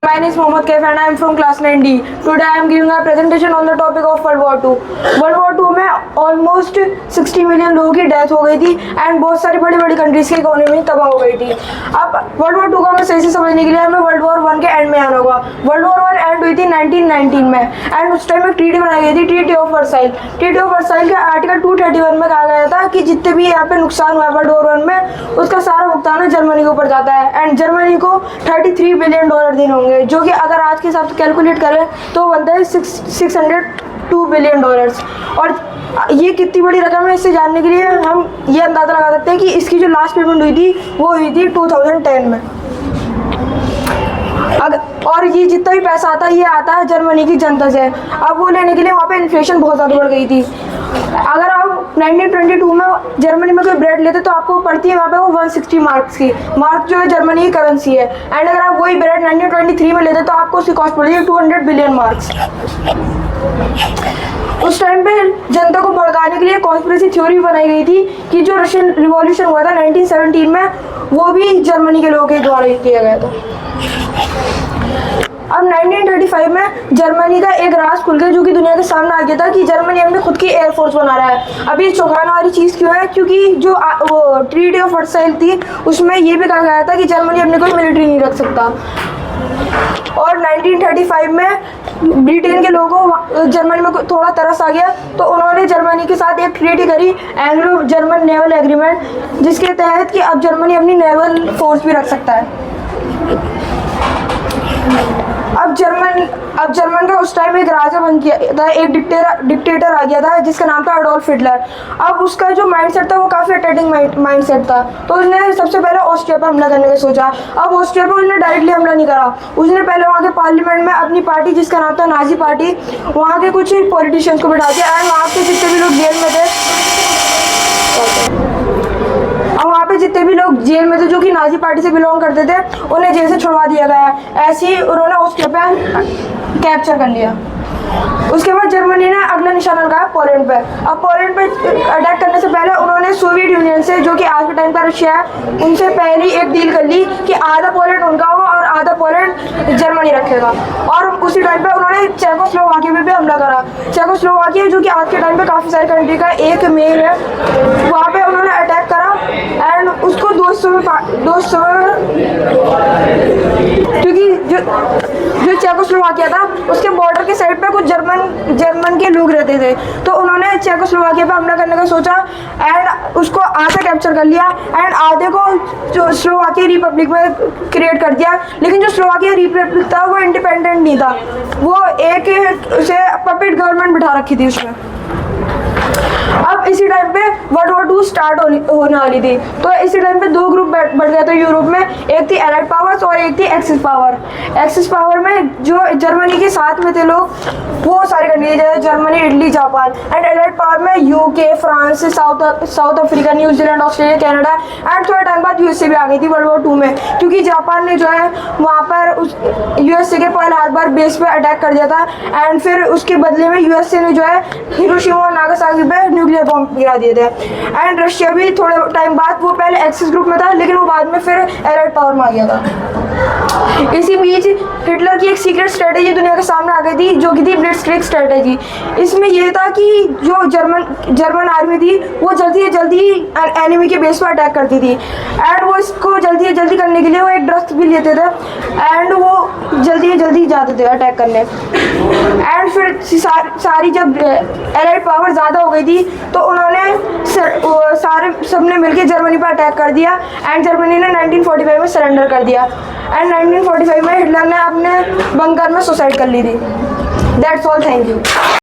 My name is Mohammad Kaif and I am from class 9D. Today I am giving a presentation on the topic of World War II. World War II में almost 60 million लोगों की death हो गई थी and बहुत सारी बड़ी बड़ी कंट्रीज की इकोनॉमी तबाह हो गई थी। अब वर्ल्ड वॉर 2 का हमें सही से समझने के लिए हमें वर्ल्ड वॉर 1 के एंड में आना होगा। वर्ल्ड वॉर 1 एंड हुई थी 1919 में एंड उस टाइम एक ट्रीटी बनाई गई थी, treaty of Versailles. Treaty of Versailles के आर्टिकल 231 में कहा गया था कि जितने भी यहाँ पे नुकसान हुआ है वर्ल्ड वॉर 1 में उसका सारा भुगतान जर्मनी के ऊपर जाता है एंड जर्मनी को $33 बिलियन देने होंगे, जो कि अगर आज के हिसाब से कैलकुलेट करें तो बनता है $602 बिलियन। और ये कितनी बड़ी रकम है इससे जानने के लिए हम ये अंदाज़ा लगा सकते हैं कि इसकी जो लास्ट पेमेंट हुई थी वो हुई थी 2010 में। और ये जितना भी पैसा आता है ये आता है जर्मनी की जनता से। अब वो लेने के लिए वहाँ पे इन्फ्लेशन बहुत ज़्यादा बढ़ गई थी। अगर आप 1922 में जर्मनी में कोई ब्रेड लेते तो आपको पड़ती है वहाँ पे वो 160 मार्क्स की। मार्क जो है जर्मनी की करेंसी है एंड अगर आप वही ब्रेड 1923 में लेते तो आपको उसकी कॉस्ट पड़ी है 200 बिलियन मार्क्स। उस टाइम पे जनता को भड़काने के लिए कॉन्स्पिरेसी थ्योरी बनाई गई थी कि जो रशियन रिवॉल्यूशन हुआ था 1917 में वो भी जर्मनी के लोगों के द्वारा किया गया था। अब 1935 में जर्मनी का एक राज खुल गया जो कि दुनिया के सामने आ गया था कि जर्मनी अपने खुद की एयरफोर्स बना रहा है। अभी ये चौंकाने वाली चीज़ क्यों है? क्योंकि जो वो ट्रीटी ऑफ वर्साइल थी उसमें ये भी कहा गया था कि जर्मनी अपने कोई मिलिट्री नहीं रख सकता। और 1935 में ब्रिटेन के लोगों को जर्मनी में थोड़ा तरस आ गया तो उन्होंने जर्मनी के साथ एक ट्रीटी करी, एंग्लो जर्मन नेवल एग्रीमेंट, जिसके तहत कि अब जर्मनी अपनी नेवल फोर्स भी रख सकता है। अब जर्मन का उस टाइम एक राजा बन गया था, एक डिक्टेटर आ गया था जिसका नाम था अडोल्फ हिटलर। अब उसका जो माइंडसेट था वो काफ़ी अटैकिंग माइंडसेट था, तो उसने सबसे पहले ऑस्ट्रिया पर हमला करने का सोचा। अब ऑस्ट्रिया पर उसने डायरेक्टली हमला नहीं करा, उसने पहले वहाँ के पार्लियामेंट में अपनी पार्टी जिसका नाम था नाजी पार्टी, वहाँ के कुछ पॉलिटिशियंस को बिठा दिया एंड वहाँ पे जितने भी लोग जेल में थे जो कि नाजी पार्टी से बिलोंग करते थे उन्हें जेल से छुड़वा दिया गया। ऐसे ही उन्होंने ऑस्ट्रिया पे कैप्चर कर लिया। उसके बाद जर्मनी ने अगला निशाना लगाया पोलैंड पे। अब पोलैंड पे अटैक करने से पहले उन्होंने सोवियत यूनियन से, जो कि आज के टाइम का रशिया है, उनसे पहले एक डील कर ली कि आधा पोलैंड उनका होगा और आधा पोलैंड जर्मनी रखेगा। और उसी टाइम पे उन्होंने चेकोस्लोवाकिया में भी हमला करा। चेकोस्लोवाकिया जो कि आज के टाइम पे काफ़ी सारी कंट्री का एक मेल है, वहाँ पे उन्होंने अटैक करा एंड उसको दोस्तों में क्योंकि जो चेकोस्लोवाकिया था उसके बॉर्डर के साइड पे कुछ जर्मन के लोग रहते थे, तो उन्होंने चेकोस्लोवाकिया पे हमला करने का सोचा एंड उसको आधा कैप्चर कर लिया एंड आधे को जो स्लोवाकिया रिपब्लिक में क्रिएट कर दिया। लेकिन जो स्लोवाकिया रिपब्लिक था वो इंडिपेंडेंट नहीं था, वो एक उसे पपेट गवर्नमेंट बिठा रखी थी उसमें। अब इसी टाइम पे वर्ल्ड वॉर 2 स्टार्ट होने वाली थी, तो इसी टाइम पे दो ग्रुप बढ़ गए थे यूरोप में, एक थी एलाइड पावर्स और एक थी एक्सिस पावर। एक्सिस पावर में जो जर्मनी के साथ में थे लोग वो सारे कंट्री जैसे Germany, Italy, Japan, and allied power में UK, France, South Africa, New Zealand, Australia, Canada and थोड़े टाइम बाद यूएसए भी आ गई थी वर्ल्ड वॉर 2 में, क्योंकि जापान ने जो है वहाँ पर उस यूएसए के पहले हर बार बेस पे अटैक कर दिया था एंड फिर उसके बदले में यूएसए ने जो है हिरोशिमा और नागासाकी पे न्यूक्लियर बॉम्ब गिरा दिए थे। एंड रशिया भी थोड़े टाइम बाद, वो पहले एक्सिस ग्रुप में था लेकिन वो बाद में फिर एलाइड पावर में आ गया था। इसी बीच हिटलर की एक सीक्रेट स्ट्रेटेजी दुनिया के सामने आ गई थी जो कि थी ब्लिट्जक्रिग स्ट्रेटेजी। इसमें यह था कि जो जर्मन आर्मी थी वो जल्दी से जल्दी एनिमी के बेस पर अटैक करती थी एंड वो इसको जल्दी से जल्दी करने के लिए वो एक ड्रग्स भी लेते थे एंड वो जल्दी से जल्दी जाते थे अटैक करने। एंड फिर सारी जब एलाइड पावर ज़्यादा हो गई थी तो उन्होंने सबने मिलकर जर्मनी पर अटैक कर दिया एंड जर्मनी ने 1945 में सरेंडर कर दिया एंड 1945 में हिटलर ने अपने बंकर में सुसाइड कर ली थी। That's all, thank you.